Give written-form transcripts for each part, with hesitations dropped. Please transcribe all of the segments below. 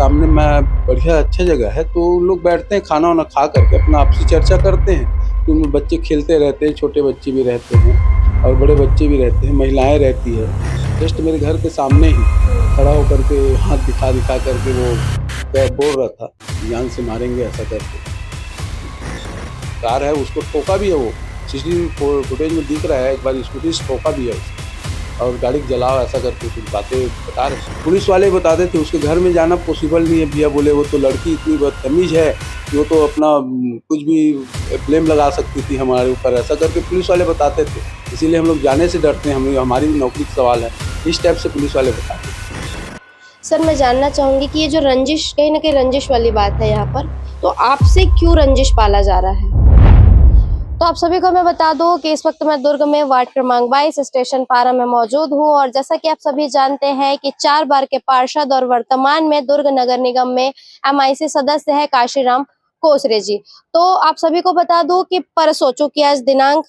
सामने मैं बढ़िया अच्छा जगह है, तो लोग बैठते हैं खाना वाना खा करके अपना आपसी चर्चा करते हैं। तो उनमें बच्चे खेलते रहते हैं, छोटे बच्चे भी रहते हैं और बड़े बच्चे भी रहते हैं, महिलाएं रहती है। जस्ट मेरे घर के सामने ही खड़ा होकर के हाथ दिखा दिखा करके वो बोल रहा था जान से मारेंगे ऐसा करके। कार है, उसको ठोका भी है, वो सीसीटीवी फुटेज में दिख रहा है, एक बार स्कूटी से ठोका भी है उसको और गाड़ी जलाओ ऐसा करके कुछ बातें बता रहे। पुलिस वाले बताते थे उसके घर में जाना पॉसिबल नहीं है भैया, बोले वो तो लड़की इतनी बदतमीज है कि वो तो अपना कुछ भी ब्लेम लगा सकती थी हमारे ऊपर, ऐसा करके पुलिस वाले बताते थे। इसीलिए हम लोग जाने से डरते हैं, हम हमारी भी नौकरी का सवाल है, इस टाइप से पुलिस वाले बताते थे। सर, मैं जानना चाहूँगी कि ये जो रंजिश, कहीं न कहीं रंजिश वाली बात है यहाँ पर, तो आपसे क्यों रंजिश पाला जा रहा है? तो आप सभी को मैं बता दूं कि इस वक्त मैं दुर्ग में वार्ड क्रमांक 22 स्टेशन पारा में मौजूद हूं और जैसा कि आप सभी जानते हैं कि 4 बार के पार्षद और वर्तमान में दुर्ग नगर निगम में एमआईसी सदस्य है काशीराम कोसरे जी। तो आप सभी को बता दूं कि परसों, चूंकि आज दिनांक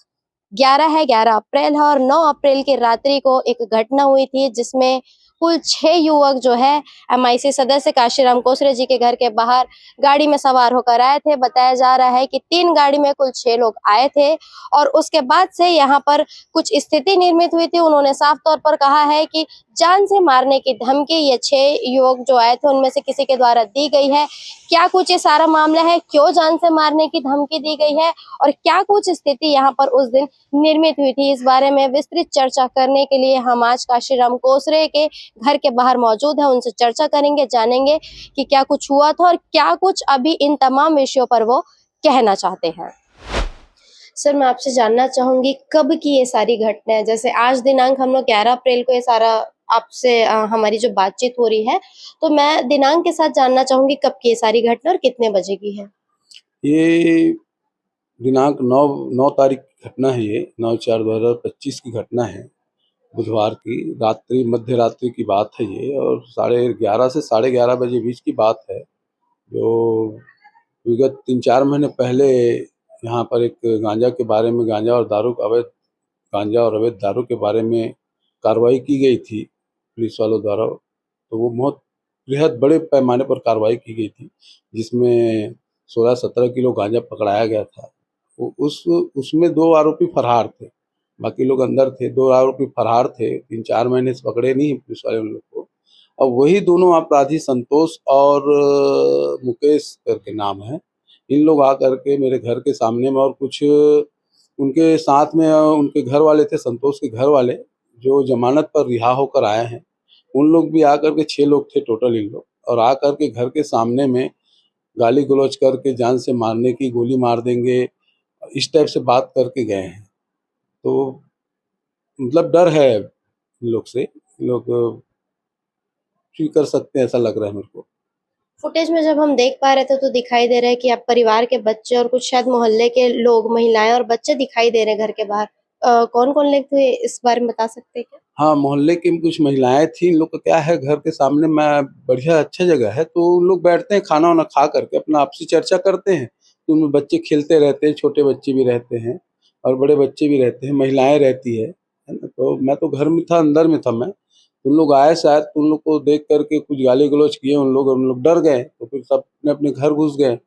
11 है, 11 अप्रैल है और 9 अप्रैल की रात्रि को एक घटना हुई थी जिसमें कुल 6 युवक जो है एमआईसी सदस्य काशीराम कोसरे जी के घर के बाहर गाड़ी में सवार होकर आए थे। बताया जा रहा है कि 3 गाड़ी में कुल 6 लोग आए थे और उसके बाद से यहाँ पर कुछ स्थिति निर्मित हुई थी। उन्होंने साफ तौर पर कहा है कि जान से मारने की धमकी ये 6 युवक जो आए थे उनमें से किसी के द्वारा दी गई है। क्या कुछ ये सारा मामला है, क्यों जान से मारने की धमकी दी गई है और क्या कुछ स्थिति यहाँ पर उस दिन निर्मित हुई थी, इस बारे में विस्तृत चर्चा करने के लिए हम आज काशीराम कोसरे के घर के बाहर मौजूद है। उनसे चर्चा करेंगे, जानेंगे कि क्या कुछ हुआ था और क्या कुछ अभी इन तमाम विषयों पर वो कहना चाहते हैं। सर, मैं आपसे जानना चाहूंगी कब की ये सारी घटना है? जैसे आज दिनांक हम लोग 11 अप्रैल को ये सारा आपसे हमारी जो बातचीत हो रही है, तो मैं दिनांक के साथ जानना चाहूंगी कब की ये सारी घटना और कितने बजे की है? ये दिनांक 9 तारीख की घटना है, ये 9/4/2025 की घटना है। बुधवार की रात्रि, मध्य रात्रि की बात है ये और 11:30 से 11:30 बजे बीच की बात है। जो विगत 3-4 महीने पहले यहाँ पर एक गांजा के बारे में, गांजा और अवैध दारू के बारे में कार्रवाई की गई थी पुलिस वालों द्वारा। तो वो बहुत बेहद बड़े पैमाने पर कार्रवाई की गई थी, जिसमें 16-17 किलो गांजा पकड़ाया गया था। वो उसमें 2 आरोपी फरार थे, बाकी लोग अंदर थे। 2 आरोपी फरार थे, 3-4 महीने से पकड़े नहीं पुलिस वाले उन लोग को। और वही दोनों अपराधी संतोष और मुकेश करके नाम है, इन लोग आकर के मेरे घर के सामने में और कुछ उनके साथ में उनके घर वाले थे, संतोष के घर वाले जो जमानत पर रिहा होकर आए हैं, उन लोग भी आकर के 6 लोग थे टोटल इन लोग, और आकर के घर के सामने में गाली गलौज करके जान से मारने की, गोली मार देंगे, इस टाइप से बात करके गए हैं। तो मतलब डर है इन लोग से, इन लोग कुछ कर सकते हैं ऐसा लग रहा है मेरे को। फुटेज में जब हम देख पा रहे थे तो दिखाई दे रहा है कि आप परिवार के बच्चे और कुछ शायद मोहल्ले के लोग, महिलाएं और बच्चे दिखाई दे रहे हैं घर के बाहर। कौन कौन लोग थे, इस बारे में बता सकते हैं क्या? हाँ, मोहल्ले की कुछ महिलाएं थी, इन लोग का क्या है, घर के सामने मैं बढ़िया अच्छा जगह है, तो उन लोग बैठते हैं खाना वाना खा करके अपना आपसी चर्चा करते हैं। तो उनमें बच्चे खेलते रहते हैं, छोटे बच्चे भी रहते हैं और बड़े बच्चे भी रहते हैं, महिलाएं रहती है ना। तो मैं तो घर में था, अंदर में था मैं। उन लोग आए शायद, तो उन लोग को देख करके कुछ गाली गलौज किए उन लोग डर गए, तो फिर सब अपने अपने घर घुस गए।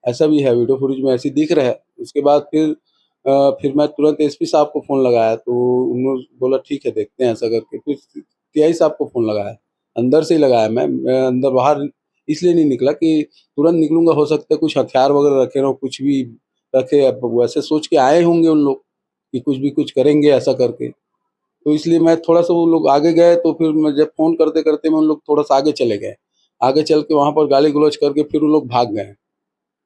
ऐसा भी है, वीडियो फुटेज में ऐसे ही दिख रहा है। उसके बाद फिर मैं तुरंत एसपी साहब को फ़ोन लगाया, तो उन्होंने बोला ठीक है देखते हैं ऐसा करके। फिर टीआई साहब को फ़ोन लगाया, अंदर से ही लगाया मैं अंदर बाहर इसलिए नहीं निकला कि तुरंत निकलूँगा हो सकता है कुछ हथियार वगैरह रखे हों, कुछ भी रखे, अब वैसे सोच के आए होंगे उन लोग कि कुछ करेंगे ऐसा करके। तो इसलिए मैं थोड़ा-सा, वो लोग आगे गए तो फिर मैं जब फ़ोन करते-करते में उन लोग थोड़ा-सा आगे चले गए। आगे चल के वहाँ पर गाली गलौज करके फिर वो लोग भाग गए।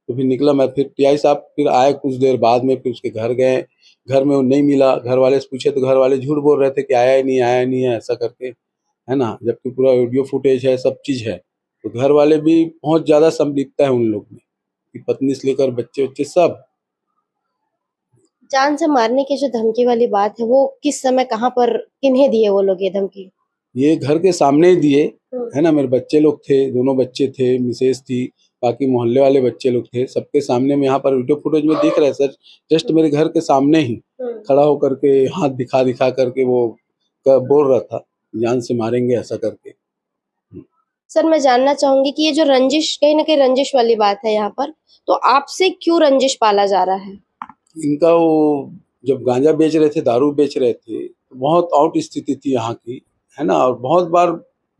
तो फिर निकला मैं, फिर टीआई साहब फिर आए कुछ देर बाद में, फिर उसके घर गए। घर में वो नहीं मिला, घर वाले से पूछे तो घर वाले झूठ बोल रहे थे कि आया ही नहीं है ऐसा करके, है ना? जबकि पूरा वीडियो फुटेज है, सब चीज़ है। तो घर वाले भी बहुत ज़्यादा संलिप्तता है उन लोग में, कि पत्नी से लेकर बच्चे-वच्चे सब। जान से मारने की जो धमकी वाली बात है, वो किस समय, कहाँ पर, किन्हें दिए वो लोग ये धमकी? ये घर के सामने ही दिए, हम्म। है ना? मेरे बच्चे लोग थे, दोनों बच्चे थे, मिसेज थी, बाकी मोहल्ले वाले बच्चे लोग थे, सबके सामने में यहाँ पर वीडियो फुटेज में दिख रहा है सर। जस्ट मेरे घर के सामने ही हम्म। खड़ा होकर के हाथ दिखा दिखा करके वो बोल रहा था जान से मारेंगे ऐसा करके। सर मैं जानना चाहूंगी कि ये जो रंजिश कहीं ना कहीं रंजिश वाली बात है यहाँ पर, तो आपसे क्यों रंजिश पाला जा रहा है? इनका वो जब गांजा बेच रहे थे, दारू बेच रहे थे, तो बहुत आउट स्थिति थी यहाँ की, है ना। और बहुत बार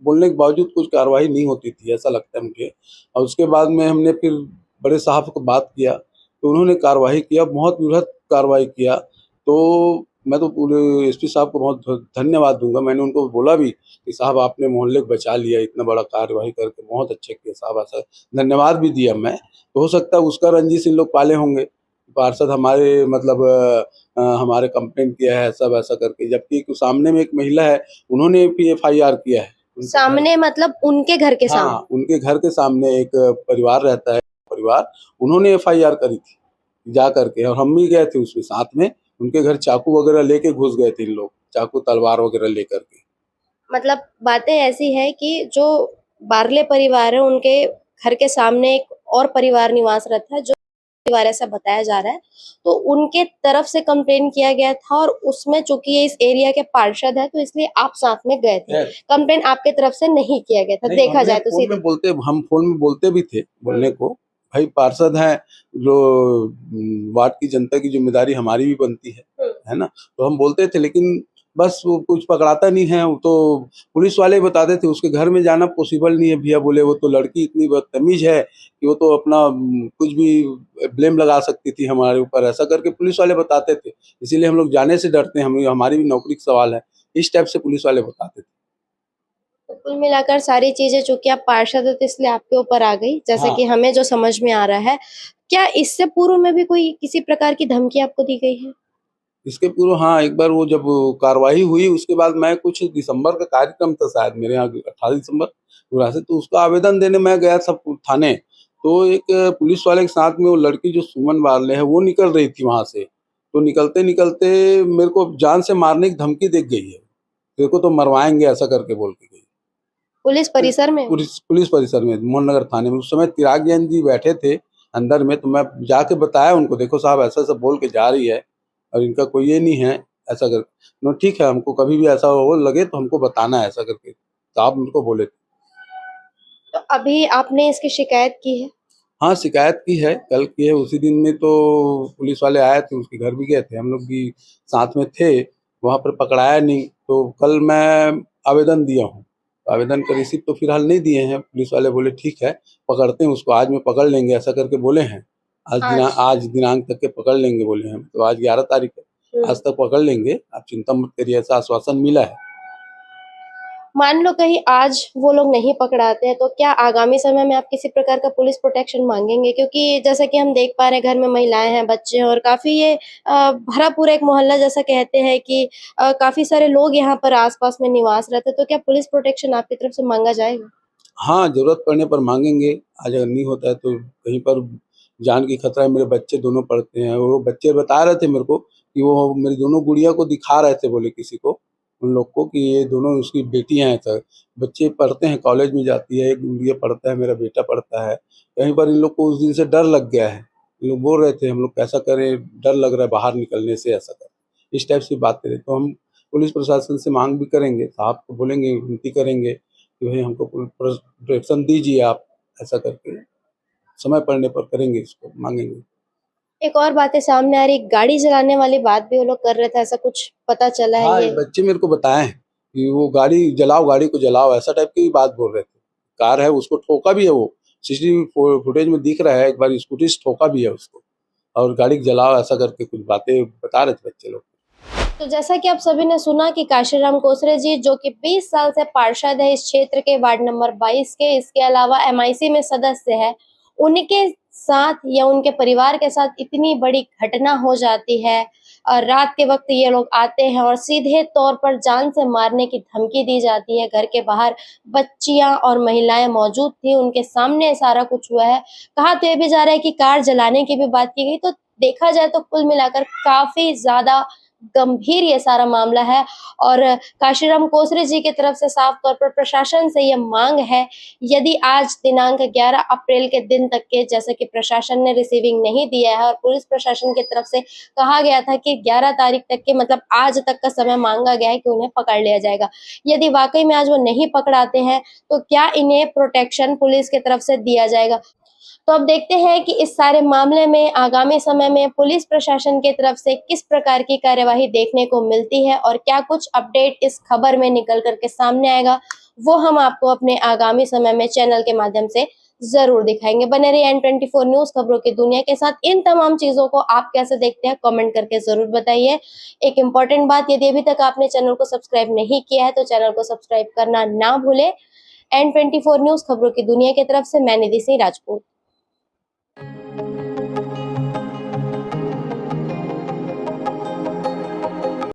बोलने के बावजूद कुछ कार्रवाई नहीं होती थी, ऐसा लगता है मुझे। और उसके बाद में हमने फिर बड़े साहब को बात किया, तो उन्होंने कार्रवाई किया, बहुत वृहद कार्रवाई किया। तो मैं तो पूरे एसपी साहब को बहुत धन्यवाद दूंगा। मैंने उनको बोला भी कि साहब आपने मोहल्ले को बचा लिया, इतना बड़ा कार्रवाई करके बहुत अच्छे किए साहब, ऐसा धन्यवाद भी दिया मैं। तो हो सकता है उसका रंजिश इन लोग पाले होंगे, पार्षद हमारे मतलब हमारे कंप्लेंट किया है सब ऐसा करके, जबकि सामने में एक महिला है, उन्होंने भी एफआईआर किया है उनके घर। सामने मतलब उनके घर के सामने? हाँ, उनके घर के सामने एक परिवार रहता है, परिवार, उन्होंने एफआईआर करी थी जा करके, और हम भी गए थे उसमें साथ में। उनके घर चाकू वगैरह लेके घुस गए थे इन लोग, चाकू तलवार वगैरह लेकर के। मतलब बातें ऐसी है कि जो बार्ले परिवार है उनके घर के सामने एक और परिवार निवास रहता है, जो परिवार ऐसा बताया जा रहा है, तो उनके तरफ से कंप्लेन किया गया था और उसमें चूंकि ये इस एरिया के पार्षद है तो इसलिए आप साथ में गए थे। कंप्लेन आपके तरफ से नहीं किया गया था, नहीं, देखा जाए तो सीधे। हम फोन में बोलते भी थे बोलने को, भाई पार्षद हैं, जो वार्ड की जनता की जिम्मेदारी हमारी भी बनती है ना। तो हम बोलते थे, लेकिन बस वो कुछ पकड़ाता नहीं है। वो तो पुलिस वाले बताते थे उसके घर में जाना पॉसिबल नहीं है भैया, बोले वो तो लड़की इतनी बदतमीज है कि वो तो अपना कुछ भी ब्लेम लगा सकती थी हमारे ऊपर, ऐसा करके पुलिस वाले बताते थे। इसीलिए हम लोग जाने से डरते हैं, हम हमारी भी नौकरी का सवाल है, इस टाइप से पुलिस वाले बताते थे। तो कुल मिलाकर सारी चीजें चूंकि आप पार्षद हो तो इसलिए आपके ऊपर आ गई, जैसे कि हाँ, हमें जो समझ में आ रहा है। क्या इससे पूर्व में भी कोई किसी प्रकार की धमकी आपको दी गई है? इसके पूर्व हाँ, एक बार वो जब कार्रवाई हुई उसके बाद मैं कुछ दिसंबर का कार्यक्रम था शायद मेरे यहाँ, 18 दिसंबर पूरा से, तो उसका आवेदन देने मैं गया था थाने। तो एक पुलिस वाले के साथ में वो लड़की जो सुमन बारले है वो निकल रही थी वहां से। तो निकलते निकलते मेरे को जान से मारने की धमकी दे गई है, तेरे को तो मरवाएंगे ऐसा करके बोल के गई। पुलिस परिसर में? पुलिस परिसर में, मोहन नगर थाने में। उस समय चिराग जैन जी बैठे थे अंदर में, तो मैं जाके बताया उनको, देखो साहब ऐसा ऐसा बोल के जा रही है और इनका कोई ये नहीं है, ऐसा कर। नो ठीक है, हमको कभी भी ऐसा हो लगे तो हमको बताना है, ऐसा करके साहब उनको बोले थे। तो अभी आपने इसकी शिकायत की है? हाँ, शिकायत की है, कल की है। उसी दिन में तो पुलिस वाले आए थे, उसके घर भी गए थे, हम लोग भी साथ में थे। वहाँ पर पकड़ाया नहीं, तो कल मैं आवेदन दिया हूँ। आवेदन का रिसीप्ट तो फिलहाल नहीं दिए हैं, पुलिस वाले बोले ठीक है पकड़ते हैं उसको, आज में पकड़ लेंगे ऐसा करके बोले हैं। आज? आज दिनांक तक के पकड़ लेंगे बोले हैं, तो आज 11 तारीख है, आज तक पकड़ लेंगे, आप चिंता मत करिए, ऐसा आश्वासन मिला है। मान लो कहीं आज वो लोग नहीं पकड़ाते हैं तो क्या आगामी समय में आप किसी प्रकार का पुलिस प्रोटेक्शन मांगेंगे? क्योंकि जैसा कि हम देख पा रहे हैं घर में महिलाएं हैं, बच्चे हैं और काफी ये भरा पूरा एक मोहल्ला जैसा कहते हैं कि काफी सारे लोग यहाँ पर आसपास में निवास रहते हैं, तो क्या पुलिस प्रोटेक्शन आपकी तरफ से मांगा जाएगा? हाँ, ज़रूरत पड़ने पर माँगेंगे। आज अगर नहीं होता है तो कहीं पर जान की खतरा है, मेरे बच्चे दोनों पढ़ते हैं, और वो बच्चे बता रहे थे मेरे को कि वो मेरी दोनों गुड़िया को दिखा रहे थे, बोले किसी को, उन लोग को, कि ये दोनों उसकी बेटियाँ हैं सर। बच्चे पढ़ते हैं, कॉलेज में जाती है, एक गुड़िया पढ़ता है, मेरा बेटा पढ़ता है। कहीं पर इन लोग को उस दिन से डर लग गया है। ये लोग बोल रहे थे हम लोग कैसा करें, डर लग रहा है बाहर निकलने से, ऐसा करें। इस टाइप से बात करें तो हम पुलिस प्रशासन से माँग भी करेंगे, साहब को बोलेंगे, विनती करेंगे कि भाई हमको प्रोटेक्शन दीजिए आप, ऐसा करके समय पड़ने पर करेंगे, इसको मांगेंगे। एक और बातें सामने आ रही, गाड़ी चलाने वाली बात भी वो लोग कर रहे थे, ऐसा कुछ पता चला है हाँ, ये? ये बच्चे मेरे को बताए हैं कि वो गाड़ी जलाओ, गाड़ी को जलाओ, ऐसा टाइप की बात बोल रहे थे। कार है, उसको ठोका भी है, वो सीसीटीवी फुटेज में दिख रहा है, एक बार स्कूटी से ठोका भी है उसको, और गाड़ी जलाओ ऐसा करके कुछ बातें बता रहे थे बच्चे लोग। तो जैसा कि आप सभी ने सुना कि काशीराम कोसरे जी जो कि 20 साल से पार्षद है इस क्षेत्र के वार्ड नंबर 22 के, इसके अलावा एमआईसी में सदस्य है, उनके साथ या उनके परिवार के साथ इतनी बड़ी घटना हो जाती है और रात के वक्त ये लोग आते हैं और सीधे तौर पर जान से मारने की धमकी दी जाती है। घर के बाहर बच्चियां और महिलाएं मौजूद थी, उनके सामने सारा कुछ हुआ है। कहा तो ये भी जा रहा है कि कार जलाने की भी बात की गई। तो देखा जाए तो कुल मिलाकर काफी ज्यादा गंभीर ये सारा मामला है और काशीराम कोसरे जी की तरफ से साफ तौर पर प्रशासन से ये मांग है, यदि आज दिनांक 11 अप्रैल के दिन तक के, जैसे कि प्रशासन ने रिसीविंग नहीं दिया है और पुलिस प्रशासन की तरफ से कहा गया था कि 11 तारीख तक के, मतलब आज तक का समय मांगा गया है कि उन्हें पकड़ लिया जाएगा। यदि वाकई में आज वो नहीं पकड़ाते हैं तो क्या इन्हें प्रोटेक्शन पुलिस की तरफ से दिया जाएगा? तो अब देखते हैं कि इस सारे मामले में आगामी समय में पुलिस प्रशासन की तरफ से किस प्रकार की कार्यवाही देखने को मिलती है और क्या कुछ अपडेट इस खबर में निकल करके सामने आएगा, वो हम आपको अपने आगामी समय में चैनल के माध्यम से जरूर दिखाएंगे। बने रहिए N24 न्यूज खबरों की दुनिया के साथ। इन तमाम चीजों को आप कैसे देखते हैं कमेंट करके जरूर बताइए। एक इम्पोर्टेंट बात, यदि अभी तक आपने चैनल को सब्सक्राइब नहीं किया है तो चैनल को सब्सक्राइब करना ना भूले। N24 न्यूज खबरों की दुनिया की तरफ से मैं निधि सिंह राजपूत।